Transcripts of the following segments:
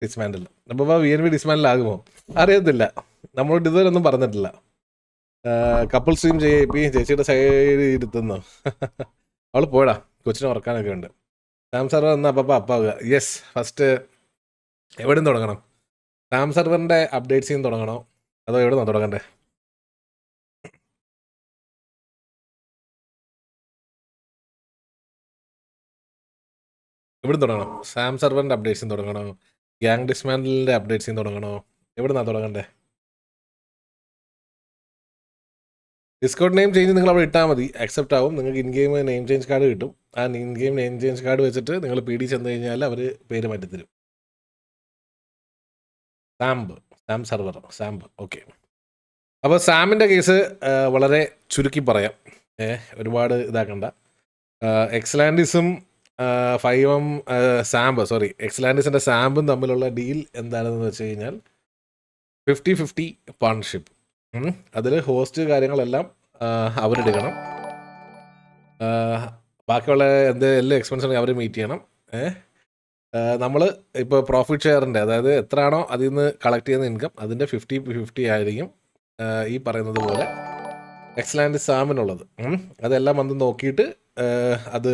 Dismantle. അപ്പോൾ VNB ഡിസ്മാൻഡിലാകുമോ അറിയത്തില്ല. നമ്മളോട് ഇതുവരെ ഒന്നും പറഞ്ഞിട്ടില്ല. കപ്പിൾ സ്ട്രീം ചെയ്യിപ്പിക്കും ചേച്ചിയുടെ സൈഡ് ഇരുത്തുന്നു. അവൾ പോടാ, കൊച്ചിനെ ഉറക്കാനൊക്കെ ഉണ്ട്. സാം സർവർ എന്നാൽ അപ്പാവുക. യെസ്, ഫസ്റ്റ് എവിടെ നിന്ന് തുടങ്ങണം? സാം സർവറിൻ്റെ അപ്ഡേറ്റ്സിൽ നിന്ന് തുടങ്ങണോ അതോ എവിടെ നിന്നാണ് തുടങ്ങണ്ടേ? എവിടെ തുടങ്ങണം? സാം സർവറിൻ്റെ അപ്ഡേറ്റ്സിൽ നിന്ന് തുടങ്ങണോ? ഗ്യാങ് ഡിസ്മാൻഡലിൻ്റെ അപ്ഡേറ്റ്സിൽ നിന്ന് തുടങ്ങണോ? എവിടെ നിന്നാണ് തുടങ്ങണ്ടേ? ഡിസ്കൗണ്ട് നെയിം ചേഞ്ച് നിങ്ങൾ അവിടെ ഇട്ടാൽ മതി, അക്സെപ്റ്റ് ആവും. നിങ്ങൾക്ക് in game name change card കിട്ടും. ആ in game name change card വെച്ചിട്ട് നിങ്ങൾ PD ചെന്ന് കഴിഞ്ഞാൽ അവർ പേര് മാറ്റിത്തരും. സാം സർവർ സാമ്പ്. ഓക്കെ, അപ്പോൾ സാമിൻ്റെ കേസ് വളരെ ചുരുക്കി പറയാം. ഒരുപാട് ഇതാക്കണ്ട. എക്സ്ലാൻഡിസും 5M എക്സ്ലാൻഡിസിൻ്റെ സാമ്പും തമ്മിലുള്ള ഡീൽ എന്താണെന്ന് വെച്ച് കഴിഞ്ഞാൽ 50-50 പാർട്ണർഷിപ്പ്. അതിൽ ഹോസ്റ്റ് കാര്യങ്ങളെല്ലാം അവരെടുക്കണം. ബാക്കിയുള്ള എല്ലാ എക്സ്പെൻസും അവർ മീറ്റ് ചെയ്യണം. നമ്മൾ ഇപ്പോൾ പ്രോഫിറ്റ് ഷെയറിൻ്റെ, അതായത് എത്രയാണോ അതിൽ നിന്ന് കളക്ട് ചെയ്യുന്ന ഇൻകം അതിൻ്റെ 50-50 ആയിരിക്കും ഈ പറയുന്നത് പോലെ എക്സ്ലാൻഡ് സാമിനുള്ളത്. അതെല്ലാം വന്ന് നോക്കിയിട്ട് അത്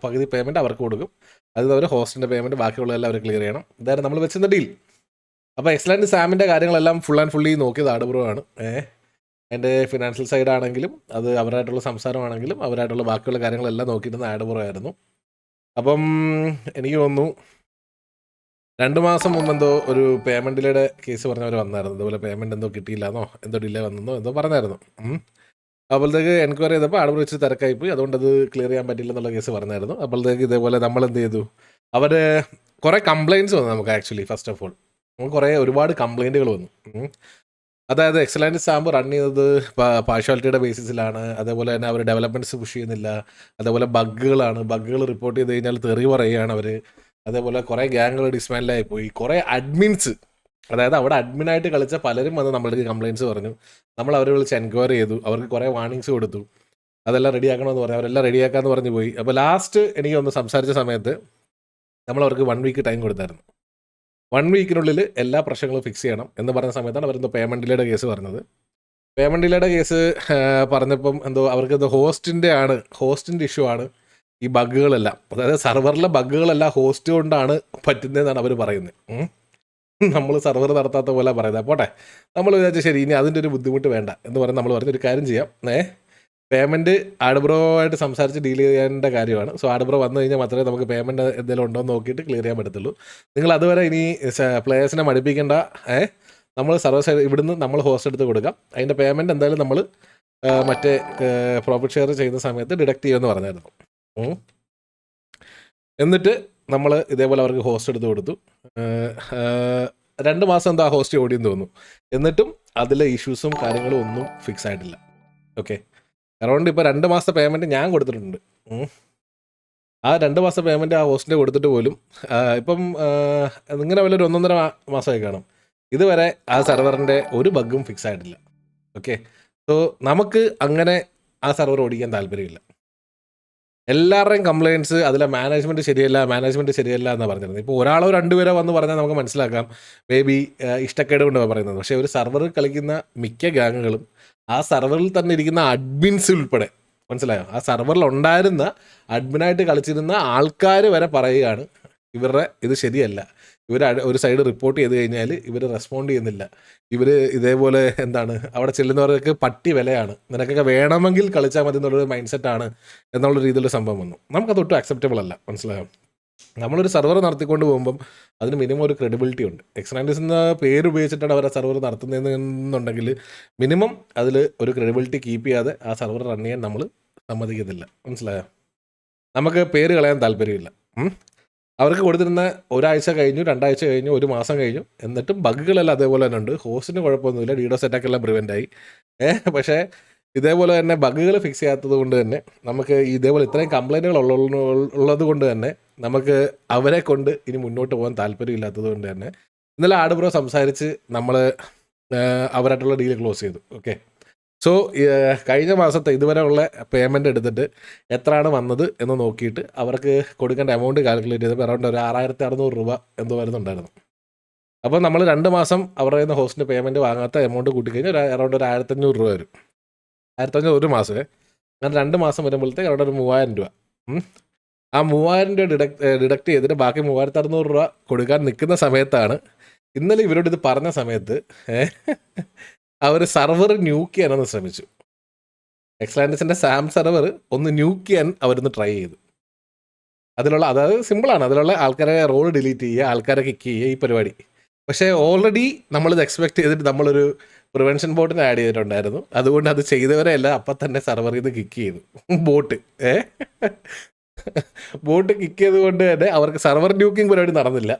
പകുതി പേയ്മെൻറ്റ് അവർക്ക് കൊടുക്കും. അത് അവർ ഹോസ്റ്റിൻ്റെ പേയ്മെൻറ്റ് ബാക്കിയുള്ളതെല്ലാം അവർ ക്ലിയർ ചെയ്യണം. ഇതായിരുന്നു നമ്മൾ വെച്ചിരുന്ന ഡീൽ. അപ്പോൾ എക്സ്ലാൻഡ് സാമിൻ്റെ കാര്യങ്ങളെല്ലാം ഫുൾ ആൻഡ് ഫുള്ളി നോക്കിയത് ആടുബ്രോ ആണ്. അതിൻ്റെ ഫിനാൻഷ്യൽ സൈഡ് ആണെങ്കിലും അത് അവരായിട്ടുള്ള സംസാരമാണെങ്കിലും അവരായിട്ടുള്ള ബാക്കിയുള്ള കാര്യങ്ങളെല്ലാം നോക്കിയിരുന്ന ആടുബ്രോ ആയിരുന്നു. അപ്പം എനിക്ക് തോന്നുന്നു 2 മാസം മുമ്പ് എന്തോ ഒരു പേയ്മെൻറ്റ് ഡിലേയുടെ കേസ് പറഞ്ഞവർ വന്നായിരുന്നു. അതുപോലെ പേയ്മെൻറ്റ് എന്തോ കിട്ടിയില്ലെന്നോ എന്തോ ഡിലേ വന്നെന്നോ എന്തോ പറഞ്ഞായിരുന്നു. അപ്പോഴത്തേക്ക് എൻക്വയറി ചെയ്തപ്പോൾ ആടുബ്രോ വെച്ച് തിരക്കായിപ്പോയി, അതുകൊണ്ട് അത് ക്ലിയർ ചെയ്യാൻ പറ്റില്ല എന്നുള്ള കേസ് പറഞ്ഞായിരുന്നു. അപ്പോഴത്തേക്ക് ഇതേപോലെ നമ്മൾ എന്ത് ചെയ്തു, അവർ കുറേ കംപ്ലയിൻറ്റ്സ് വന്നു നമുക്ക്. ആക്ച്വലി ഫസ്റ്റ് ഓഫ് ഓൾ നമുക്ക് ഒരുപാട് കംപ്ലയിൻറ്റുകൾ വന്നു. അതായത് എക്സലൻറ്റ് സാമ്പ് റൺ ചെയ്യുന്നത് പാർഷ്വാലിറ്റിയുടെ ബേസിസിലാണ്. അതേപോലെ തന്നെ അവർ ഡെവലപ്മെൻറ്റ്സ് പുഷ് ചെയ്യുന്നില്ല. അതേപോലെ ബഗ്ഗുകൾ റിപ്പോർട്ട് ചെയ്ത് കഴിഞ്ഞാൽ തെറി പറയുകയാണ് അവർ. അതേപോലെ കുറേ ഗ്യാങ്ങുകൾ ഡിസ്മാൻഡിലായി പോയി. കുറേ അഡ്മിൻസ്, അതായത് അവിടെ അഡ്മിനായിട്ട് കളിച്ച പലരും വന്ന് നമ്മൾക്ക് കംപ്ലയിൻറ്റ്സ് പറഞ്ഞു. നമ്മൾ അവരെ വിളിച്ച് എൻക്വയറി ചെയ്തു, അവർക്ക് കുറേ വാർണിങ്സ് കൊടുത്തു. അതെല്ലാം റെഡിയാക്കണമെന്ന് പറഞ്ഞു, അവരെല്ലാം റെഡിയാക്കാമെന്ന് പറഞ്ഞു പോയി. അപ്പോൾ ലാസ്റ്റ് എനിക്ക് ഒന്ന് സംസാരിച്ച സമയത്ത് നമ്മൾ അവർക്ക് 1 വീക്ക് ടൈം കൊടുത്തായിരുന്നു. 1 വീക്കിനുള്ളിൽ എല്ലാ പ്രശ്നങ്ങളും ഫിക്സ് ചെയ്യണം എന്ന് പറഞ്ഞ സമയത്താണ് അവരെന്തോ പേയ്മെൻറ്റ് ഡിലേയുടെ കേസ് പറഞ്ഞത്. പേയ്മെൻറ്റ് ഡിലേയുടെ കേസ് പറഞ്ഞപ്പം എന്തോ അവർക്ക് എന്തോ ഹോസ്റ്റിൻ്റെ ഇഷ്യൂ ആണ് ഈ ബഗ്ഗുകളെല്ലാം. അതായത് സർവറിലെ ബഗ്ഗുകളെല്ലാം ഹോസ്റ്റ് കൊണ്ടാണ് പറ്റുന്നതെന്നാണ് അവർ പറയുന്നത്. നമ്മൾ സർവർ നടത്താത്ത പോലെ പറയുന്നത്. പോട്ടെ, നമ്മൾ വിചാരിച്ചാൽ ശരി, ഇനി അതിൻ്റെ ഒരു ബുദ്ധിമുട്ട് വേണ്ട എന്ന് പറഞ്ഞ് നമ്മൾ പറഞ്ഞൊരു കാര്യം ചെയ്യാം. പേയ്മെൻറ്റ് ആടുബ്രോ ആയിട്ട് സംസാരിച്ച് ഡീൽ ചെയ്യേണ്ട കാര്യമാണ്. സോ ആടുബ്രോ വന്നു കഴിഞ്ഞാൽ മാത്രമേ നമുക്ക് പേയ്മെൻറ്റ് എന്തെങ്കിലും ഉണ്ടോ എന്ന് നോക്കിയിട്ട് ക്ലിയർ ചെയ്യാൻ പറ്റത്തുള്ളൂ. നിങ്ങൾ അതുവരെ ഇനി പ്ലേയേഴ്സിനെ മടുപ്പിക്കേണ്ട. നമ്മൾ സർവർ സൈഡ് ഇവിടുന്ന് നമ്മൾ ഹോസ്റ്റ് എടുത്ത് കൊടുക്കാം. അതിൻ്റെ പേയ്മെൻറ്റ് എന്തായാലും നമ്മൾ മറ്റേ പ്രോഫിറ്റ് ഷെയർ ചെയ്യുന്ന സമയത്ത് ഡിഡക്റ്റ് ചെയ്യുമെന്ന് പറഞ്ഞായിരുന്നു. എന്നിട്ട് നമ്മൾ ഇതേപോലെ അവർക്ക് ഹോസ്റ്റ് എടുത്ത് കൊടുത്തു. 2 മാസം എന്താ ഹോസ്റ്റ് ഓടിയെന്ന് തോന്നുന്നു. എന്നിട്ടും അതിലെ ഇഷ്യൂസും കാര്യങ്ങളും ഒന്നും ഫിക്സ് ആയിട്ടില്ല. ഓക്കെ, അറൗണ്ട് ഇപ്പോൾ 2 മാസത്തെ പേയ്മെൻറ്റ് ഞാൻ കൊടുത്തിട്ടുണ്ട്. ആ 2 മാസത്തെ പേയ്മെൻറ്റ് ആ ഹോസ്റ്റിൻ്റെ കൊടുത്തിട്ട് പോലും ഇപ്പം ഇങ്ങനെ വല്ലൊരു 1.5 മാസമായി കാണും. ഇതുവരെ ആ സെർവറിൻ്റെ ഒരു ബഗ്ഗും ഫിക്സ് ആയിട്ടില്ല. ഓക്കെ, സോ നമുക്ക് അങ്ങനെ ആ സെർവർ ഓടിക്കാൻ താല്പര്യമില്ല. എല്ലാവരുടെയും കംപ്ലയിൻറ്റ്സ് അതിലെ മാനേജ്മെൻറ്റ് ശരിയല്ല എന്നാണ് പറഞ്ഞിരുന്നത്. ഇപ്പോൾ ഒരാളോ 2 പേരോ വന്ന് പറഞ്ഞാൽ നമുക്ക് മനസ്സിലാക്കാം, മേ ബി ഇഷ്ടക്കേട് കൊണ്ടാണ് പറയുന്നത്. പക്ഷേ ഒരു സെർവറിൽ കളിക്കുന്ന മിക്ക ഗാങ്ങുകളും ആ സെർവറിൽ തന്നെ ഇരിക്കുന്ന അഡ്മിൻസ് ഉൾപ്പെടെ, മനസ്സിലായോ, ആ സെർവറിൽ ഉണ്ടായിരുന്ന അഡ്മിനായിട്ട് കളിച്ചിരുന്ന ആൾക്കാർ വരെ പറയുകയാണ് ഇവരുടെ ഇത് ശരിയല്ല. ഇവർ ഒരു സൈഡ് റിപ്പോർട്ട് ചെയ്ത് കഴിഞ്ഞാൽ ഇവർ റെസ്പോണ്ട് ചെയ്യുന്നില്ല. ഇവർ ഇതേപോലെ അവിടെ ചെല്ലുന്നവർക്ക് പട്ടി വിലയാണ്, നിനക്കൊക്കെ വേണമെങ്കിൽ കളിച്ചാൽ മതി എന്നുള്ളൊരു മൈൻഡ് സെറ്റാണ് എന്നുള്ള രീതിയിലുള്ള സംഭവം വന്നു. നമുക്കതൊട്ടും അക്സെപ്റ്റബിൾ അല്ല. മനസ്സിലായോ, നമ്മളൊരു സെർവർ നടത്തിക്കൊണ്ട് പോകുമ്പം അതിന് മിനിമം ഒരു ക്രെഡിബിലിറ്റി ഉണ്ട്. എക്സ്ലാൻഡിസ് എന്ന പേര് ഉപയോഗിച്ചിട്ടാണ് അവർ ആ സെർവർ നടത്തുന്നതെന്നുണ്ടെങ്കിൽ മിനിമം അതിൽ ഒരു ക്രെഡിബിലിറ്റി കീപ്പ് ചെയ്യാതെ ആ സെർവർ റൺ ചെയ്യാൻ നമ്മൾ സമ്മതിക്കത്തില്ല. മനസ്സിലായോ, നമുക്ക് പേര് കളയാൻ താല്പര്യമില്ല. അവർക്ക് കൊടുത്തിരുന്ന 1 ആഴ്ച കഴിഞ്ഞു, 2 ആഴ്ച കഴിഞ്ഞു, 1 മാസം കഴിഞ്ഞു, എന്നിട്ടും ബഗ്ഗുകളെല്ലാം അതേപോലെ തന്നെ ഉണ്ട്. ഹോസ്റ്റിന് കുഴപ്പമൊന്നുമില്ല, DDoS അറ്റാക്കെല്ലാം പ്രിവെൻ്റായി. പക്ഷേ ഇതേപോലെ തന്നെ ബഗ്ഗുകൾ ഫിക്സ് ചെയ്യാത്തത് കൊണ്ട് തന്നെ നമുക്ക് ഇതേപോലെ ഇത്രയും കംപ്ലൈൻറ്റുകൾ ഉള്ളത് കൊണ്ട് തന്നെ നമുക്ക് അവരെ കൊണ്ട് ഇനി മുന്നോട്ട് പോകാൻ താല്പര്യമില്ലാത്തത് കൊണ്ട് തന്നെ ഇന്നലെ ആടുബ്രോ സംസാരിച്ച് നമ്മൾ അവരായിട്ടുള്ള ഡീൽ ക്ലോസ് ചെയ്തു. ഓക്കെ, സോ കഴിഞ്ഞ മാസത്തെ ഇതുവരെ ഉള്ള പേയ്മെൻ്റ് എടുത്തിട്ട് എത്രയാണ് വന്നത് എന്ന് നോക്കിയിട്ട് അവർക്ക് കൊടുക്കേണ്ട എമൗണ്ട് കാൽക്കുലേറ്റ് ചെയ്തപ്പോൾ അറൗണ്ട് ഒരു 6600 രൂപ എന്തോ വരുന്നുണ്ടായിരുന്നു. അപ്പോൾ നമ്മൾ 2 മാസം അവരുടെ കയ്യിൽ നിന്ന് ഹോസ്റ്റിൻ്റെ പേയ്മെൻറ്റ് വാങ്ങാത്ത എമൗണ്ട് കൂട്ടിക്കഴിഞ്ഞാൽ അറൗണ്ട് ഒരു 1500 രൂപ വരും. 1500 ഒരു മാസമേ. അങ്ങനെ 2 മാസം വരുമ്പോഴത്തേക്ക് അവിടെ ഒരു 3000 രൂപ. ആ 3000 രൂപ ഡിഡക്ട് ചെയ്തിട്ട് ബാക്കി 3600 രൂപ കൊടുക്കാൻ നിൽക്കുന്ന സമയത്താണ് ഇന്നലെ ഇവരോട് ഇത് പറഞ്ഞ സമയത്ത് അവർ സർവർ ന്യൂക്ക് ചെയ്യാനൊന്ന് ശ്രമിച്ചു. എക്സ്ലാൻഡിസിൻ്റെ സാം സർവർ ഒന്ന് ന്യൂക്ക് ചെയ്യാൻ അവരൊന്ന് ട്രൈ ചെയ്തു. അതായത് സിമ്പിളാണ്, അതിലുള്ള ആൾക്കാരെ റോൾ ഡിലീറ്റ് ചെയ്യുക, ആൾക്കാരെ കിക്ക് ചെയ്യുക, ഈ പരിപാടി. പക്ഷേ ഓൾറെഡി നമ്മളിത് എക്സ്പെക്ട് ചെയ്തിട്ട് നമ്മളൊരു പ്രിവെൻഷൻ ബോട്ടിന് ആഡ് ചെയ്തിട്ടുണ്ടായിരുന്നു. അതുകൊണ്ട് അത് ചെയ്തവരെ എല്ലാം അപ്പം തന്നെ സർവർ ചെയ്ത് കിക്ക് ചെയ്തു. ബോട്ട് കിക്ക് ചെയ്തുകൊണ്ട് തന്നെ അവർക്ക് സർവർ ന്യൂക്കിംഗ് പരിപാടി നടന്നില്ല.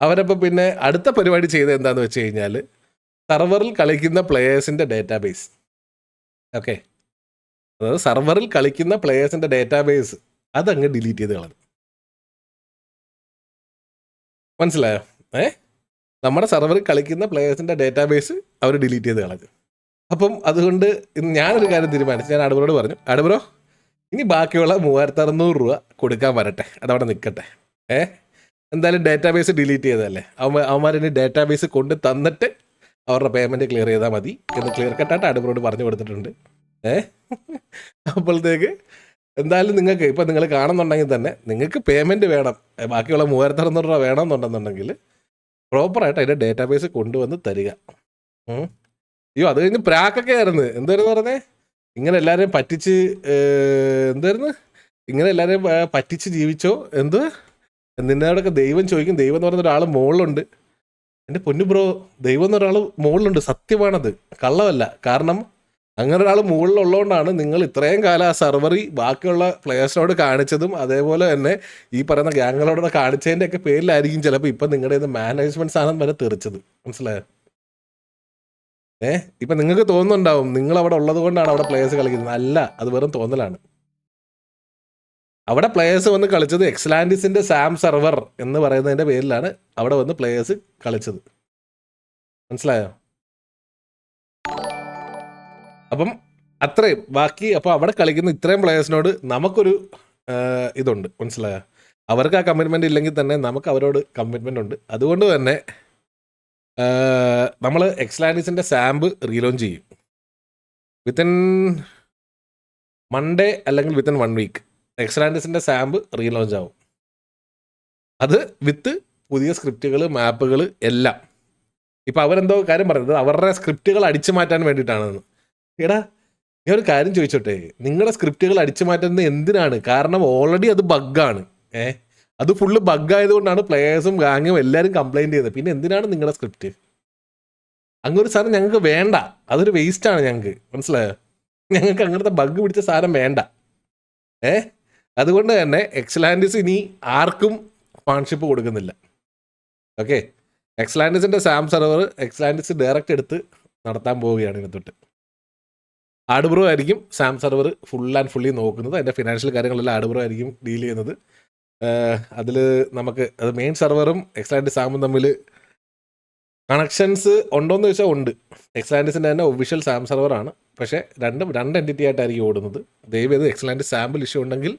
അവരപ്പോൾ പിന്നെ അടുത്ത പരിപാടി ചെയ്തത് എന്താണെന്ന് വെച്ച് കഴിഞ്ഞാൽ സർവറിൽ കളിക്കുന്ന പ്ലെയേഴ്സിൻ്റെ ഡേറ്റാബേസ്. ഓക്കെ, അതായത് സർവറിൽ കളിക്കുന്ന പ്ലെയേഴ്സിൻ്റെ ഡേറ്റാബേസ് അതങ്ങ് ഡിലീറ്റ് ചെയ്ത് കളഞ്ഞു. മനസ്സിലായോ? നമ്മുടെ സർവറിൽ കളിക്കുന്ന പ്ലെയേഴ്സിൻ്റെ ഡേറ്റാബേസ് അവർ ഡിലീറ്റ് ചെയ്ത് കളഞ്ഞു. അപ്പം അതുകൊണ്ട് ഞാനൊരു കാര്യം തീരുമാനിച്ചു. ഞാൻ അഡ്ബ്രോട് പറഞ്ഞു, അഡ്ബ്രോ ഇനി ബാക്കിയുള്ള 3600 രൂപ കൊടുക്കാൻ വരട്ടെ, അതവിടെ നിൽക്കട്ടെ. എന്തായാലും ഡേറ്റാബേസ് ഡിലീറ്റ് ചെയ്തതല്ലേ, അവന്മാരിനി ഡേറ്റാബേസ് കൊണ്ട് തന്നിട്ട് അവരുടെ പേയ്മെൻറ്റ് ക്ലിയർ ചെയ്താൽ മതി എന്ന് ക്ലിയർ കട്ടായിട്ട് അഡ്ബ്രോട് പറഞ്ഞു കൊടുത്തിട്ടുണ്ട്. അപ്പോഴത്തേക്ക് എന്തായാലും നിങ്ങൾക്ക് ഇപ്പം നിങ്ങൾ കാണുന്നുണ്ടെങ്കിൽ തന്നെ നിങ്ങൾക്ക് പേയ്മെൻറ്റ് വേണം, ബാക്കിയുള്ള 3600 രൂപ വേണമെന്നുണ്ടെന്നുണ്ടെങ്കിൽ പ്രോപ്പറായിട്ട് അതിൻ്റെ ഡേറ്റാബേസ് കൊണ്ടുവന്ന് തരിക. അയ്യോ, അത് കഴിഞ്ഞ് പ്രാക്കൊക്കെ ആയിരുന്നു. എന്തായിരുന്നു പറഞ്ഞേ? ഇങ്ങനെ എല്ലാവരെയും പറ്റിച്ച് ഇങ്ങനെ എല്ലാവരെയും പറ്റിച്ച് ജീവിച്ചോ എന്ത്? നിന്നോടൊക്കെ ദൈവം ചോദിക്കും. ദൈവം എന്ന് പറയുന്ന ഒരാൾ മുകളിലുണ്ട്. എൻ്റെ പൊന്നു ബ്രോ, ദൈവം എന്നൊരാൾ മുകളിലുണ്ട്, സത്യമാണത്, കള്ളമല്ല. കാരണം അങ്ങനെ ഒരാൾ മുകളിലുള്ളതുകൊണ്ടാണ് നിങ്ങൾ ഇത്രയും കാലം ആ സർവറി ബാക്കിയുള്ള പ്ലെയേഴ്സിനോട് കാണിച്ചതും അതേപോലെ തന്നെ ഈ പറയുന്ന ഗ്യാങ്ങുകളോട് കാണിച്ചതിൻ്റെ ഒക്കെ പേരിലായിരിക്കും ചിലപ്പോൾ ഇപ്പം നിങ്ങളുടെ മാനേജ്മെൻറ്റ് സാധനം വരെ തെറിച്ചത്. മനസ്സിലായോ? ഇപ്പം നിങ്ങൾക്ക് തോന്നുന്നുണ്ടാവും നിങ്ങൾ അവിടെ ഉള്ളത് കൊണ്ടാണ് അവിടെ പ്ലെയേഴ്സ് കളിക്കുന്നത്. അല്ല, അത് വെറും തോന്നലാണ്. അവിടെ പ്ലെയേഴ്സ് വന്ന് കളിച്ചത് എക്സ്ലാൻഡിസിൻ്റെ സാം സർവർ എന്ന് പറയുന്നതിൻ്റെ പേരിലാണ് അവിടെ വന്ന് പ്ലെയേഴ്സ് കളിച്ചത്. മനസ്സിലായോ? അപ്പം അത്രയും ബാക്കി. അപ്പോൾ അവിടെ കളിക്കുന്ന ഇത്രയും പ്ലെയേഴ്സിനോട് നമുക്കൊരു ഇതുണ്ട്. മനസ്സിലായോ? അവർക്ക് ആ കമ്മിറ്റ്മെൻ്റ് ഇല്ലെങ്കിൽ തന്നെ നമുക്ക് അവരോട് കമ്മിറ്റ്മെൻ്റ് ഉണ്ട്. അതുകൊണ്ട് തന്നെ നമ്മൾ എക്സ്ലാൻഡിസിൻ്റെ സാമ്പ് റീലോഞ്ച് ചെയ്യും വിത്തിൻ മൺഡേ അല്ലെങ്കിൽ വിത്തിൻ 1 വീക്ക്. എക്സ്ലാൻഡിസിൻ്റെ സാമ്പ് റീലോഞ്ച് ആവും. അത് വിത്ത് പുതിയ സ്ക്രിപ്റ്റുകൾ, മാപ്പുകൾ എല്ലാം. ഇപ്പം അവരെന്തോ കാര്യം പറയുന്നത് അവരുടെ സ്ക്രിപ്റ്റുകൾ അടിച്ചു മാറ്റാൻ വേണ്ടിയിട്ടാണെന്ന്. എടാ, ഞാൻ ഒരു കാര്യം ചോദിച്ചോട്ടെ, നിങ്ങളുടെ സ്ക്രിപ്റ്റുകൾ അടിച്ചു മാറ്റുന്നത് എന്തിനാണ്? കാരണം ഓൾറെഡി അത് ബഗ്ഗാണ്. അത് ഫുള്ള് ബഗ്ഗായതുകൊണ്ടാണ് പ്ലെയേഴ്സും ഗാങ്ങും എല്ലാവരും കംപ്ലൈൻറ്റ് ചെയ്തത്. പിന്നെ എന്തിനാണ് നിങ്ങളുടെ സ്ക്രിപ്റ്റ്? അങ്ങനൊരു സാധനം ഞങ്ങൾക്ക് വേണ്ട, അതൊരു വേസ്റ്റാണ് ഞങ്ങൾക്ക്. മനസ്സിലായോ? ഞങ്ങൾക്ക് അങ്ങനത്തെ ബഗ് പിടിച്ച സാധനം വേണ്ട. അതുകൊണ്ട് തന്നെ എക്സ്ലാൻഡിസ് ഇനി ആർക്കും പാൺഷിപ്പ് കൊടുക്കുന്നില്ല. ഓക്കെ, എക്സ്ലാൻഡിസിൻ്റെ സാം സർവർ എക്സ്ലാൻഡിസ് ഡയറക്റ്റ് എടുത്ത് നടത്താൻ പോവുകയാണ്. ഇതിനൊട്ട് ആഡ്ബ്രോ ആയിരിക്കും Sam server full and fully നോക്കുന്നത്. അതിൻ്റെ ഫിനാൻഷ്യൽ കാര്യങ്ങളെല്ലാം ആഡ്ബ്രോ ആയിരിക്കും ഡീൽ ചെയ്യുന്നത്. അതിൽ നമുക്ക് അത് മെയിൻ സർവറും എക്സ്ലാൻഡിസ് സാമും തമ്മിൽ കണക്ഷൻസ് ഉണ്ടോയെന്ന് ചോദിച്ചാൽ ഉണ്ട്. എക്സ്ലാൻഡിസിൻ്റെ തന്നെ ഒഫീഷ്യൽ സാം സർവറാണ്. പക്ഷേ രണ്ട് എൻറ്റിറ്റി ആയിട്ടായിരിക്കും ഓടുന്നത്. ദയവേത് എക്സ്ലാൻഡിസ് സാമ്പിൾ ഇഷ്യൂ ഉണ്ടെങ്കിൽ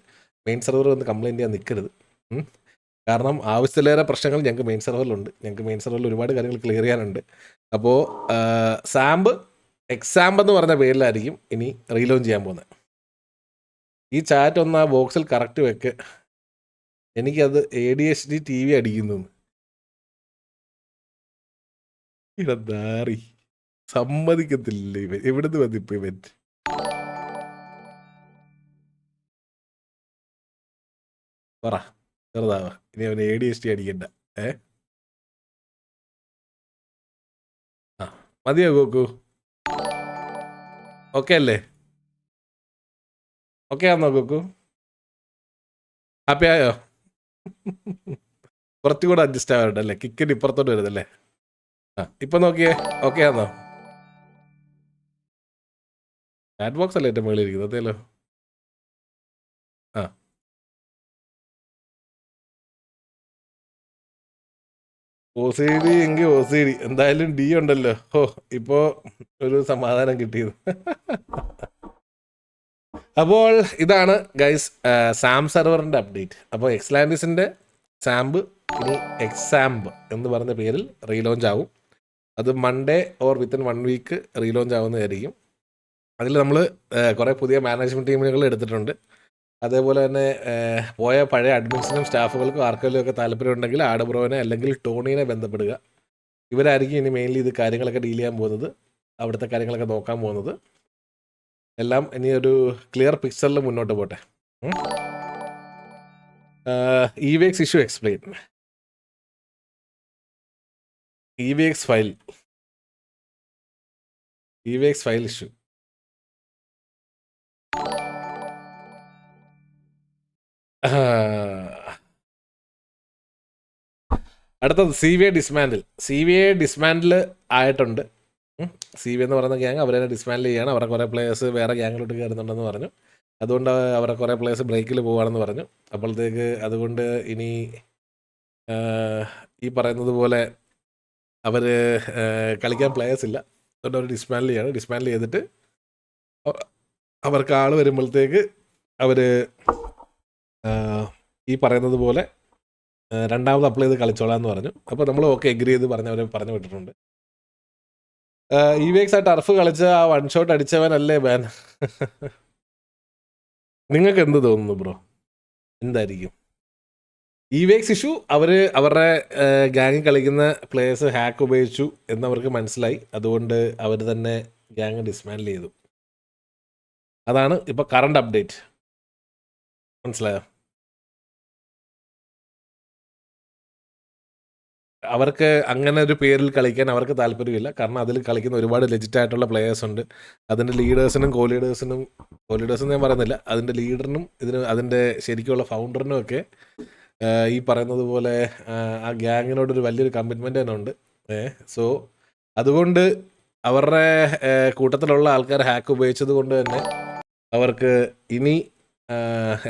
മെയിൻ സർവർ വന്ന് കംപ്ലയിൻറ്റ് ചെയ്യാൻ നിൽക്കരുത്. കാരണം ആവശ്യത്തിലേറെ പ്രശ്നങ്ങൾ ഞങ്ങൾക്ക് മെയിൻ സർവറിലുണ്ട്. ഞങ്ങൾക്ക് മെയിൻ സർവറിൽ ഒരുപാട് കാര്യങ്ങൾ ക്ലിയർ ചെയ്യാനുണ്ട്. അപ്പോൾ എക്സാമ്പ് എന്ന് പറഞ്ഞ പേരിലായിരിക്കും ഇനി റീലോഞ്ച് ചെയ്യാൻ പോകുന്നത്. ഈ ചാറ്റ് ഒന്ന് ആ ബോക്സിൽ കറക്റ്റ് വെക്ക്. എനിക്കത് ADHD TV അടിക്കുന്നു. ഇടന്നാറി സമ്മതിക്കത്തില്ല ഇവൻ. എവിടുന്ന് വന്നിപ്പോ ഇവൻ? പറ, ചെറുതാവ. ഇനി അവന് ADHD അടിക്കണ്ട. മതിയോ ഗോക്കു? ഓക്കെ അല്ലേ? ഓക്കെ ആണോ ഗോക്കു? ഹാപ്പി ആയോ? കുറച്ചുകൂടെ അഡ്ജസ്റ്റ് ആവാറുണ്ടല്ലേ? കിക്കിന് ഇപ്പുറത്തോട്ട് വരുന്നല്ലേ? ഇപ്പം നോക്കിയേ, ഓക്കെ ആണോ? ചാറ്റ് ബോക്സ് അല്ലേ ഏറ്റവും മുകളിൽ ഇരിക്കുന്നത്? അതേലോ. ആ OCD എങ്കിൽ OCD എന്തായാലും D ഉണ്ടല്ലോ. ഓ ഇപ്പോ ഒരു സമാധാനം കിട്ടിയത്. അപ്പോൾ ഇതാണ് ഗൈസ് സാം സെർവറിന്റെ അപ്ഡേറ്റ്. അപ്പോൾ എക്സ്ലാൻഡിസിന്റെ സാമ്പ് ഇനി എക്സാമ്പ് എന്ന് പറഞ്ഞ പേരിൽ റീലോഞ്ച് ആവും. അത് Monday or within 1 week relaunch ആവുന്നതായിരിക്കും. അതിൽ നമ്മൾ കുറേ പുതിയ മാനേജ്മെൻറ്റ് ടീമുകൾ എടുത്തിട്ടുണ്ട്. അതേപോലെ തന്നെ പോയ പഴയ അഡ്മിൻസിനും സ്റ്റാഫുകൾക്കും ആർക്കെങ്കിലും ഒക്കെ താല്പര്യമുണ്ടെങ്കിൽ ആഡബ്രോനെ അല്ലെങ്കിൽ ടോണീനെ ബന്ധപ്പെടുക. ഇവരായിരിക്കും ഇനി മെയിൻലി ഇത് കാര്യങ്ങളൊക്കെ ഡീൽ ചെയ്യാൻ പോകുന്നത്, അവിടുത്തെ കാര്യങ്ങളൊക്കെ നോക്കാൻ പോകുന്നത്. എല്ലാം ഇനി ഒരു ക്ലിയർ പിക്ചറിൽ മുന്നോട്ട് പോട്ടെ. EVX issue explain. EVX file issue. അടുത്തത് CVA ഡിസ്മാൻഡിൽ ആയിട്ടുണ്ട്. CVA എന്ന് പറയുന്ന ഗ്യാങ് അവരെ ഡിസ്മാൻഡിൽ ചെയ്യാണ്. അവരെ കുറേ പ്ലേയേഴ്സ് വേറെ ഗ്യാങ്ങിലോട്ട് കയറുന്നുണ്ടെന്ന് പറഞ്ഞു. അതുകൊണ്ട് അവരെ കുറേ പ്ലേയേഴ്സ് ബ്രേക്കിൽ പോവുകയാണെന്ന് പറഞ്ഞു. അപ്പോഴത്തേക്ക് അതുകൊണ്ട് ഇനി ഈ പറയുന്നത് പോലെ അവർ കളിക്കാൻ പ്ലേയേഴ്സ് ഇല്ല. അതുകൊണ്ട് അവർ ഡിസ്മാൻഡിൽ ചെയ്തിട്ട് അവർക്ക് ആൾ വരുമ്പോഴത്തേക്ക് അവർ ഈ പറയുന്നത് പോലെ രണ്ടാമത് അപ്ലൈ ചെയ്ത് കളിച്ചോളാം എന്ന് പറഞ്ഞു. അപ്പോൾ നമ്മൾ ഓക്കെ എഗ്രി ചെയ്ത് അവരെ പറഞ്ഞു വിട്ടിട്ടുണ്ട്. EVX ആ ടർഫ് കളിച്ച ആ 1 ഷോട്ട് അടിച്ചവനല്ലേ ബാൻ? നിങ്ങൾക്ക് എന്ത് തോന്നുന്നു ബ്രോ? എന്തായിരിക്കും EVX ഇഷ്യൂ? അവരുടെ ഗ്യാങ് കളിക്കുന്ന പ്ലേയേഴ്സ് ഹാക്ക് ഉപയോഗിച്ചു എന്നവർക്ക് മനസ്സിലായി. അതുകൊണ്ട് അവർ തന്നെ ഗ്യാങ് ഡിസ്മാൻഡിൽ ചെയ്തു. അതാണ് ഇപ്പോൾ കറണ്ട് അപ്ഡേറ്റ്. മനസ്സിലായോ? അവർക്ക് അങ്ങനെ ഒരു പേരിൽ കളിക്കാൻ അവർക്ക് താല്പര്യമില്ല. കാരണം അതിൽ കളിക്കുന്ന ഒരുപാട് ലെജിറ്റ് ആയിട്ടുള്ള പ്ലേയേഴ്സ് ഉണ്ട്. അതിൻ്റെ ലീഡേഴ്സിനും കോ ലീഡേഴ്സിനും ഞാൻ പറയുന്നില്ല, അതിൻ്റെ ലീഡറിനും അതിൻ്റെ ശരിക്കുള്ള ഫൗണ്ടറിനും ഒക്കെ ഈ പറയുന്നത് പോലെ ആ ഗ്യാങ്ങിനോടൊരു വലിയൊരു കമ്മിറ്റ്മെൻ്റ് തന്നെ ഉണ്ട്. സോ അതുകൊണ്ട് അവരുടെ കൂട്ടത്തിലുള്ള ആൾക്കാർ ഹാക്ക് ഉപയോഗിച്ചത് കൊണ്ട് തന്നെ അവർക്ക് ഇനി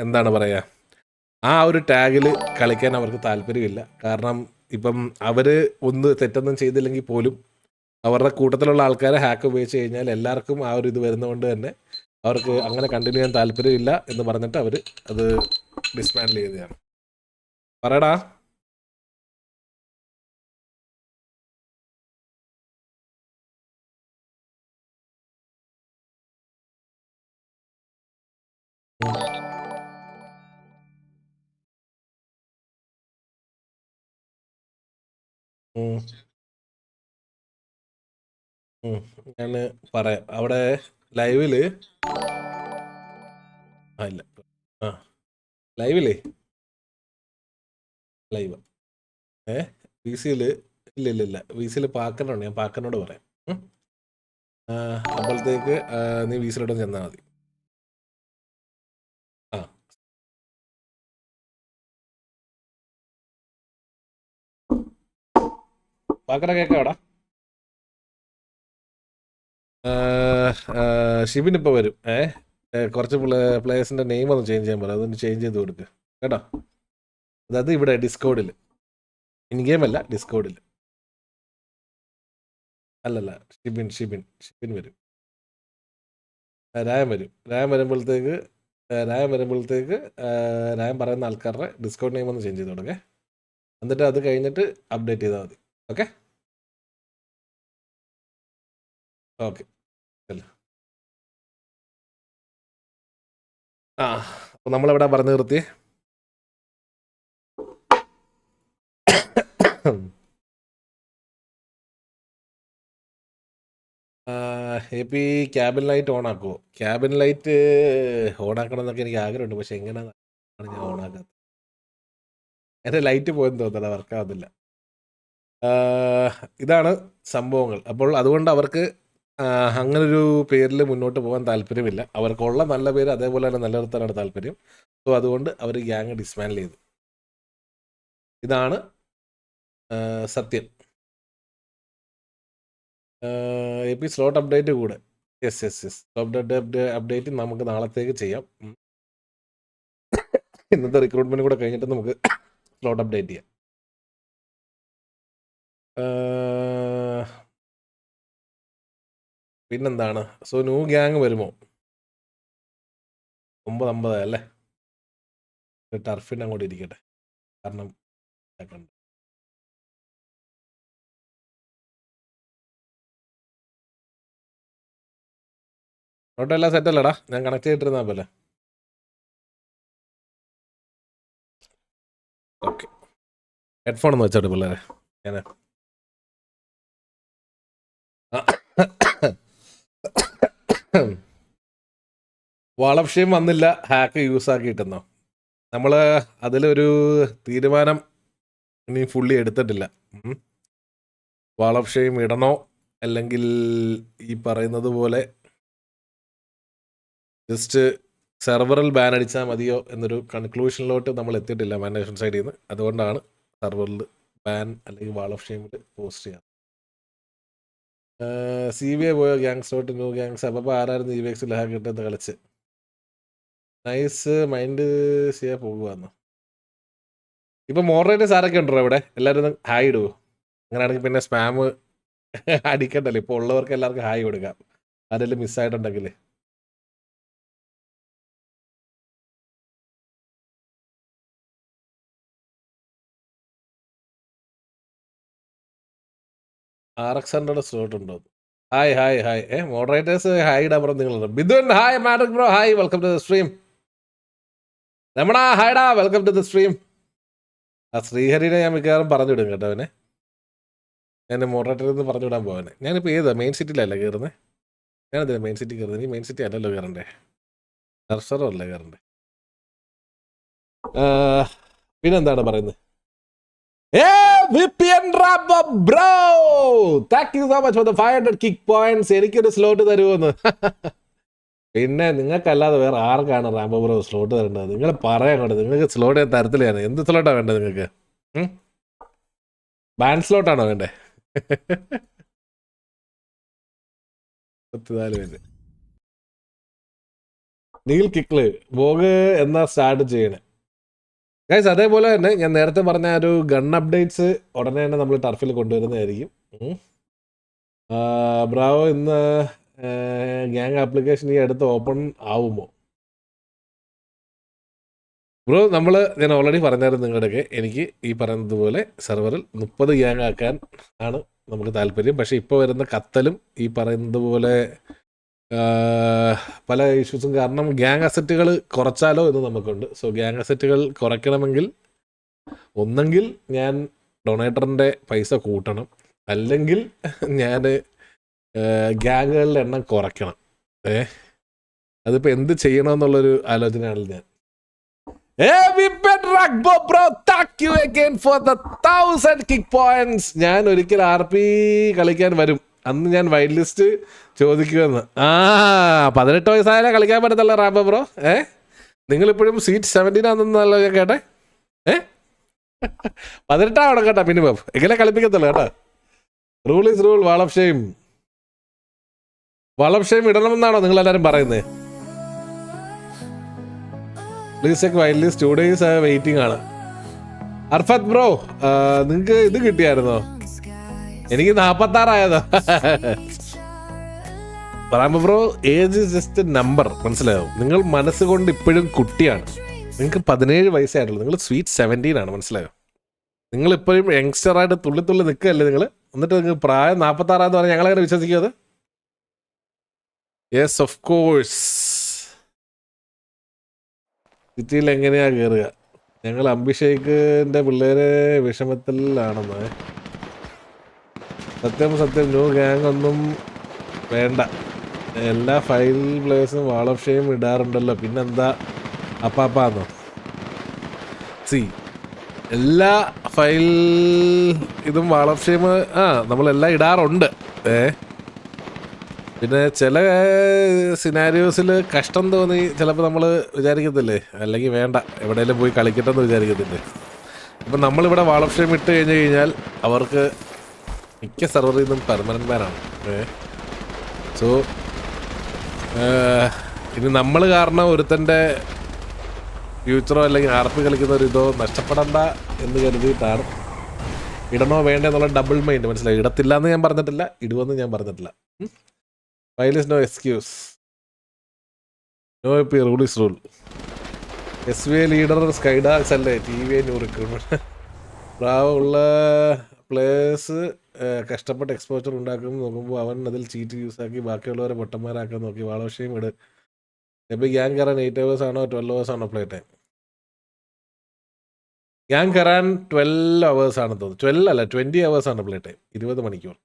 എന്താണ് പറയുക, ആ ഒരു ടാഗിൽ കളിക്കാൻ അവർക്ക് താല്പര്യമില്ല. കാരണം ഇപ്പം അവർ തെറ്റൊന്നും ചെയ്തില്ലെങ്കിൽ പോലും അവരുടെ കൂട്ടത്തിലുള്ള ആൾക്കാരെ ഹാക്ക് ഉപയോഗിച്ച് കഴിഞ്ഞാൽ എല്ലാവർക്കും ആ ഒരു ഇത് വരുന്നതുകൊണ്ട് തന്നെ അവർക്ക് അങ്ങനെ കണ്ടിന്യൂ ചെയ്യാൻ താല്പര്യമില്ല എന്ന് പറഞ്ഞിട്ട് അവർ അത് ഡിസ്മാൻഡിൽ ചെയ്തതാണ്. പറയടാ. ഞാൻ പറയാം. അവിടെ ലൈവില് ഇല്ല, ലൈവില് ലൈവ് VC-യിൽ ഇല്ല VC-യിൽ പാക്കനുണ്ട്. ഞാൻ പാക്കനോട് പറയാം. അപ്പോഴത്തേക്ക് നീ VC-ലോട്ട് ചെന്നാൽ മതി. പാക്കന കേൾക്കാടാ. ഷിബിൻ ഇപ്പോൾ വരും. കുറച്ച് പ്ലേയേഴ്സിൻ്റെ നെയിം ഒന്ന് ചേഞ്ച് ചെയ്യാൻ പറയാം. അതൊന്ന് ചേഞ്ച് ചെയ്ത് കൊടുക്കുക കേട്ടോ. അതായത് ഇവിടെ ഡിസ്കോഡിൽ, ഇൻ ഗെയിം അല്ല, ഡിസ്കോഡിൽ. അല്ലല്ല, ഷിബിൻ വരും. രായം വരുമ്പോഴത്തേക്ക് രായം പറയുന്ന ആൾക്കാരുടെ ഡിസ്കൗണ്ട് നെയിം ഒന്ന് ചേഞ്ച് ചെയ്ത് കൊടുക്കേ. എന്നിട്ട് അത് കഴിഞ്ഞിട്ട് അപ്ഡേറ്റ് ചെയ്താൽ മതി. ഓക്കെ ഓക്കെ അപ്പോൾ നമ്മളെവിടെ പറഞ്ഞു നിർത്തിയേ? AP ക്യാബിൻ ലൈറ്റ് ഓൺ ആക്കുമോ? ക്യാബിൻ ലൈറ്റ് ഓൺ ആക്കണം എന്നൊക്കെ എനിക്ക് ആഗ്രഹമുണ്ട്. പക്ഷെ എങ്ങനെയാണ് ഞാൻ ഓൺ ആക്കാത്തത്? എൻ്റെ ലൈറ്റ് പോയെന്ന് തോന്നണം, വർക്കാവുന്നില്ല. ഇതാണ് സംഭവങ്ങൾ. അപ്പോൾ അതുകൊണ്ട് അവർക്ക് അങ്ങനൊരു പേരിൽ മുന്നോട്ട് പോകാൻ താല്പര്യമില്ല. അവർക്കുള്ള നല്ല പേര് അതേപോലെ തന്നെ നിലനിർത്താനാണ് താല്പര്യം. സോ അതുകൊണ്ട് അവർ ഗ്യാങ് ഡിസ്മാൻഡിൽ ചെയ്തു. ഇതാണ് സത്യം. AP സ്ലോട്ട് അപ്ഡേറ്റ് കൂടെ. യെസ് അപ്ഡേറ്റ് നമുക്ക് നാളത്തേക്ക് ചെയ്യാം. ഇന്നത്തെ റിക്രൂട്ട്മെന്റ് കൂടെ കഴിഞ്ഞിട്ട് നമുക്ക് സ്ലോട്ട് അപ്ഡേറ്റ് ചെയ്യാം. പിന്നെന്താണ്? സോ ന്യൂ ഗ്യാങ് വരുമോ? 9:50 അല്ലേ? ടർഫിൻ്റെ അങ്ങോട്ട് ഇരിക്കട്ടെ, കാരണം അവിടെ എല്ലാം സെറ്റ് അല്ലടാ, ഞാൻ കണക്ട് ചെയ്തിട്ടിരുന്നാ പോലെ. ഓക്കെ, ഹെഡ്ഫോൺ ഒന്ന് വെച്ചോട്ടെ പിള്ളേരെ. ഞാൻ വാളപ്ഷയും വന്നില്ല, ഹാക്ക് യൂസ് ആക്കിയിട്ടെന്നോ? നമ്മൾ അതിലൊരു തീരുമാനം ഇനി ഫുള്ളി എടുത്തിട്ടില്ല. വാളപ്ഷയും ഇടണോ അല്ലെങ്കിൽ ഈ പറയുന്നത് പോലെ ജസ്റ്റ് സെർവറിൽ ബാൻ അടിച്ചാൽ മതിയോ എന്നൊരു കൺക്ലൂഷനിലോട്ട് നമ്മൾ എത്തിയിട്ടില്ല മാനേജ്മെന്റ് സൈഡിൽ നിന്ന്. അതുകൊണ്ടാണ് സെർവറിൽ ബാൻ അല്ലെങ്കിൽ വാൾ ഓഫ് ഷെയിമിൽ പോസ്റ്റ് ചെയ്യാം. CVA പോയോ ഗ്യാങ്സ്റ്റോട്ട് ന്യൂ ഗ്യാങ്സ്? അപ്പോൾ ആരായിരുന്നു EVX ഹാക്ക് കിട്ടുന്നത് കളിച്ച്? നൈസ് മൈൻഡ് ചെയ്യാൻ പോകുകയെന്ന്. ഇപ്പം മോഡറേറ്റേഴ്സ് ആരൊക്കെ ഉണ്ടോ ഇവിടെ? എല്ലാവരും ഹായ് ഇടുവോ? അങ്ങനെയാണെങ്കിൽ പിന്നെ സ്പാം അടിക്കണ്ടല്ലോ. ഇപ്പോൾ ഉള്ളവർക്ക് എല്ലാവർക്കും ഹായ് കൊടുക്കാം, ആരെങ്കിലും മിസ്സായിട്ടുണ്ടെങ്കിൽ. RX100 സ്ലോട്ട് ഉണ്ടോ? Hi hi hi. Moderators hi ഇടാൻ പറഞ്ഞു നിങ്ങളുണ്ട്. ബിദുൻ ഹായ്, മാഡ്രിക് bro hi, welcome to the stream. Ramana ഹായ്ഡാ, വെൽക്കം ടു ദ സ്ട്രീം. ആ ശ്രീഹരിനെ ഞാൻ മിക്കവാറും പറഞ്ഞു വിടും കേട്ടോ. അവനെ ഞാൻ മോഡറേറ്ററിൽ നിന്ന് പറഞ്ഞു വിടാൻ പോവാനെ. ഞാനിപ്പോൾ ഏതാ മെയിൻ സിറ്റിയിലല്ല കയറുന്നത്? ഞാനത് മെയിൻ സിറ്റി കയറുന്നത്. ഈ മെയിൻ സിറ്റി അല്ലല്ലോ കയറണ്ടേ, ടർഫറോ അല്ലേ കയറണ്ടേ? പിന്നെന്താണ് പറയുന്നത്? എനിക്കൊരു സ്ലോട്ട് തരുമോന്ന്? പിന്നെ നിങ്ങൾക്കല്ലാതെ വേറെ ആർക്കാണ് റാംബോ ബ്രോ സ്ലോട്ട് തരേണ്ടത്? നിങ്ങൾ പറയാൻ കൊണ്ട് നിങ്ങൾക്ക് സ്ലോട്ട് തരത്തിലാണ്. എന്ത് സ്ലോട്ടാണ് വേണ്ടത് നിങ്ങൾക്ക്? ബാൻഡ് സ്ലോട്ടാണോ വേണ്ടേ? 34 പേര്. നീൽ കിക്കള് ബോഗ് എന്നാ സ്റ്റാർട്ട് ചെയ്യണേ ഗൈസ്? അതേപോലെ തന്നെ ഞാൻ നേരത്തെ പറഞ്ഞ ഒരു ഗൺ അപ്ഡേറ്റ്സ് ഉടനെ തന്നെ നമ്മൾ ടർഫിൽ കൊണ്ടുവരുന്നതായിരിക്കും. ബ്രാവോ ഇന്ന് ഗ്യാങ് ആപ്ലിക്കേഷൻ ഈ അടുത്ത് ഓപ്പൺ ആവുമോ ബ്രോ? ഞാൻ ഓൾറെഡി പറഞ്ഞായിരുന്നു നിങ്ങളുടെയൊക്കെ, എനിക്ക് ഈ പറയുന്നത് പോലെ സെർവറിൽ 30 ഗ്യാങ് ആക്കാൻ ആണ് നമുക്ക് താല്പര്യം. പക്ഷേ ഇപ്പോൾ വരുന്ന കത്തലും ഈ പറയുന്നത് പോലെ പല ഇഷ്യൂസും കാരണം ഗ്യാങ് അസറ്റുകൾ കുറച്ചാലോ എന്ന് നമുക്കുണ്ട്. സോ ഗ്യാങ് അസറ്റുകൾ കുറയ്ക്കണമെങ്കിൽ ഒന്നെങ്കിൽ ഞാൻ ഡൊണേറ്ററിൻ്റെ പൈസ കൂട്ടണം, അല്ലെങ്കിൽ ഞാൻ ഗ്യാങ്ങുകളുടെ എണ്ണം കുറയ്ക്കണം. അതിപ്പോൾ എന്ത് ചെയ്യണമെന്നുള്ളൊരു ആലോചനയാണ് ഞാൻ. ഞാൻ ഒരിക്കൽ RP കളിക്കാൻ വരും, അന്ന് ഞാൻ വൈറ്റ് ലിസ്റ്റ് ചോദിക്കുമെന്ന്. 18 വയസ്സായാലേ കളിക്കാൻ പറ്റത്തല്ല റാംബോ ബ്രോ. നിങ്ങളിപ്പോഴും സീറ്റ് 17 ആണെന്നല്ലോ ഞാൻ കേട്ടെ. 18 ആവണം കേട്ടോ മിനിമം, എങ്ങനെ കളിപ്പിക്കത്തുള്ളൂ കേട്ടോ. Rule is rule. Wall of shame ഇടണമെന്നാണോ നിങ്ങളെല്ലാവരും പറയുന്നത്? Please check white list, 2 days waiting ആണ്. അർഫത്ത് ബ്രോ നിങ്ങൾക്ക് ഇത് കിട്ടിയായിരുന്നോ? എനിക്ക് 46 ആയതോ? Rambo bro age is just number, മനസ്സിലായോ? നിങ്ങൾ മനസ്സുകൊണ്ട് ഇപ്പോഴും കുട്ടിയാണ്. നിങ്ങൾക്ക് 17 വയസ്സായിട്ടുള്ളൂ, നിങ്ങൾ സ്വീറ്റ് 17 ആണ്, മനസ്സിലായോ? നിങ്ങളിപ്പോഴും യങ്സ്റ്ററായിട്ട് തുള്ളി നിൽക്കുകയല്ലേ നിങ്ങൾ? എന്നിട്ട് നിങ്ങൾക്ക് പ്രായം 46 എന്ന് പറഞ്ഞാൽ ഞങ്ങളെങ്ങനെ വിശ്വസിക്കും അത്? Yes of course. സിറ്റിയിൽ എങ്ങനെയാ കയറുക? ഞങ്ങൾ അഭിഷേകിന്റെ പിള്ളേരെ വിഷമത്തിലാണെന്ന്. സത്യം ന്യൂ ഗ്യാങ് ഒന്നും വേണ്ട, എല്ലാ ഫൈൽ പ്ലേയേഴ്സും വാൾ ഓഫ് ഷെയിം ഇടാറുണ്ടല്ലോ, പിന്നെന്താ അപ്പാപ്പാന്നോ? എല്ലാ ഫയൽ ഇതും വാൾ ഓഫ് ഷെയിം നമ്മളെല്ലാം ഇടാറുണ്ട്. പിന്നെ ചില സിനാരിയോസിൽ കഷ്ടം തോന്നി ചിലപ്പോൾ നമ്മൾ വിചാരിക്കത്തില്ലേ, അല്ലെങ്കിൽ വേണ്ട എവിടെയെങ്കിലും പോയി കളിക്കട്ടെന്ന് വിചാരിക്കത്തില്ലേ. അപ്പം നമ്മളിവിടെ വാൾ ഓഫ് ഷെയിം ഇട്ട് കഴിഞ്ഞാൽ അവർക്ക് മിക്ക സെർവറിൽ നിന്നും പെർമനന്റ് ബാനാണ്. സോ ഇനി നമ്മൾ കാരണം ഒരുത്തൻ്റെ ഫ്യൂച്ചറോ അല്ലെങ്കിൽ RP കളിക്കുന്ന ഒരു ഇതോ നഷ്ടപ്പെടണ്ട എന്ന് കരുതിയിട്ടാണ്. ഇടണോ വേണ്ട എന്നുള്ള ഡബിൾ മൈൻഡ്, മനസ്സിലായി? ഇടത്തില്ല എന്ന് ഞാൻ പറഞ്ഞിട്ടില്ല, ഇടുവെന്ന് ഞാൻ പറഞ്ഞിട്ടില്ല. File is no excuse. No rule is rule. SVA leader സ്കൈഡാക്സ് അല്ലേ, TVA ന്യൂ റിക്രൂട്ട്മെന്റ്. പ്രായമുള്ള പ്ലേയേഴ്സ് കഷ്ടപ്പെട്ട് എക്സ്പോഷർ ഉണ്ടാക്കും നോക്കുമ്പോൾ അവൻ അതിൽ ചീറ്റ് യൂസാക്കി ബാക്കിയുള്ളവരെ പൊട്ടന്മാരാക്കാൻ നോക്കി. വാളോഷയും ഇട്. എപ്പോൾ ഗ്യാങ് കയറാൻ 8 hours ആണോ 12 hours ആണോ പ്ലേ ടൈം? ഗ്യാങ് കയറാൻ 12 hours ആണെന്ന് തോന്നുന്നു. 12 അല്ല 20 hours ആണ് പ്ലേ ടൈം. 20 മണിക്കൂർ.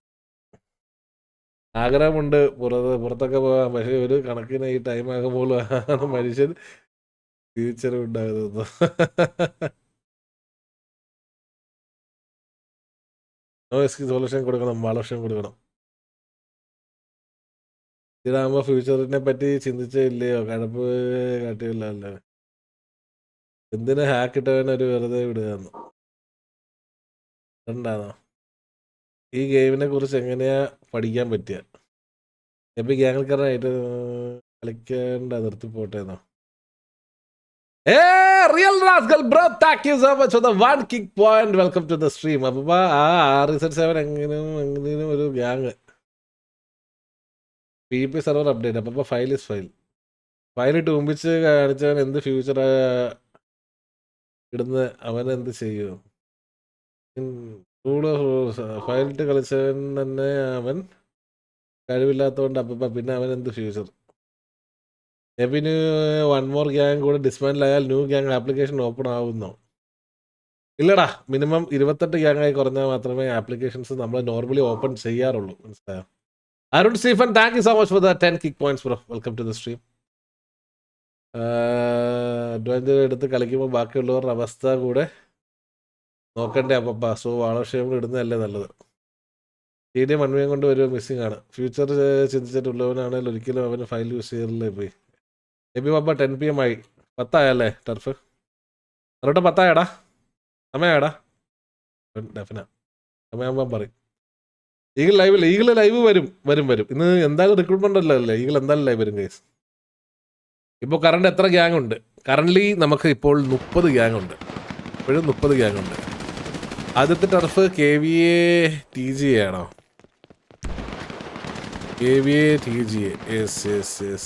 ആഗ്രഹമുണ്ട് പുറത്തൊക്കെ പോകാൻ, പക്ഷേ ഒരു കണക്കിന് ഈ ടൈം ആകുമ്പോൾ മനുഷ്യൻ ഫ്യൂച്ചർ ഉണ്ടാകുന്നത്. No excuse. സൊല്യൂഷൻ കൊടുക്കണം, വാളോഷം കൊടുക്കണം. ഇതാകുമ്പോൾ ഫ്യൂച്ചറിനെ പറ്റി ചിന്തിച്ചേ ഇല്ലയോ? കഴപ്പ് കാട്ടിയില്ലല്ലോ. എന്തിനാ ഹാക്ക് ഇട്ടവനെ ഒരു വെറുതെ വിടുകയെന്ന് ഉണ്ടാന്നോ? ഈ ഗെയിമിനെ കുറിച്ച് എങ്ങനെയാ പഠിക്കാൻ പറ്റുക? എപ്പോൾ ഗ്യാങ്ങൾക്കാരായിട്ട് കളിക്കേണ്ട നിർത്തി പോട്ടെ എന്നോ? Real rascal bro, thank you so much for the 1 kick point. Welcome to the stream. അപ്പോൾ R7 എങ്ങനെയും ഒരു ഗ്യാങ് PvP സെർവർ അപ്ഡേറ്റ്. അപ്പോൾ ഫയൽ ഇസ് ഫയലിട്ട് മുമ്പിച്ച് കാണിച്ചവൻ എന്ത് ഫ്യൂച്ചർ ഇടുന്ന അവൻ എന്ത് ചെയ്യും? ഫയലിട്ട് കളിച്ചവൻ തന്നെ അവൻ കഴിവില്ലാത്തതുകൊണ്ട് അപ്പം പിന്നെ അവൻ എന്ത് ഫ്യൂച്ചർ? എബിന് 1 more ഗ്യാങ് കൂടെ ഡിസ്മാൻഡിൽ ആയാൽ ന്യൂ ഗ്യാങ് ആപ്ലിക്കേഷൻ ഓപ്പൺ ആവുന്നോ? ഇല്ലടാ, മിനിമം 28 ഗ്യാങ്ങായി കുറഞ്ഞാൽ മാത്രമേ ആപ്ലിക്കേഷൻസ് നമ്മൾ നോർമലി ഓപ്പൺ ചെയ്യാറുള്ളൂ. മനസ്സിലായോ? Arun Stephen, thank you so much for the 10 kick points bro. Welcome to the stream. Advantage എടുത്ത് കളിക്കുമ്പോൾ ബാക്കിയുള്ളവരുടെ അവസ്ഥ കൂടെ നോക്കണ്ടേ അപ്പ? സോ വാളോഷയം ഇടുന്നതല്ലേ നല്ലത്. TDM മൺമയം കൊണ്ട് ഒരു മിസ്സിംഗ് ആണ്. ഫ്യൂച്ചർ ചിന്തിച്ചിട്ടുള്ളവനാണെങ്കിൽ ഒരിക്കലും അവന് ഫയൽ യൂസ് ചെയ്യലേ പോയി. എബി പപ്പ 10 PM ആയി. 10 ആയല്ലേ ടർഫ്? അറോട്ടെ 10 ആയടാ. സമയമായടാ. ഡെഫിന സമയമാകുമ്പോൾ പറയും. ഈഗിൾ ലൈവ് വരും. ഇന്ന് എന്തായാലും റിക്രൂട്ട്മെന്റ് അല്ലേ? ഈഗിൾ എന്തായാലും ലൈവ് വരും ഗൈസ്. ഇപ്പോൾ കറണ്ട് എത്ര ഗ്യാങ് ഉണ്ട്? കറണ്ട്ലി നമുക്ക് ഇപ്പോൾ 30 ഗ്യാങ് ഉണ്ട്. ഇപ്പോഴും 30 ഗ്യാങ് ഉണ്ട്. ആദ്യത്തെ ടർഫ് KVA TGA ആണോ? KVA TGA. യെസ്.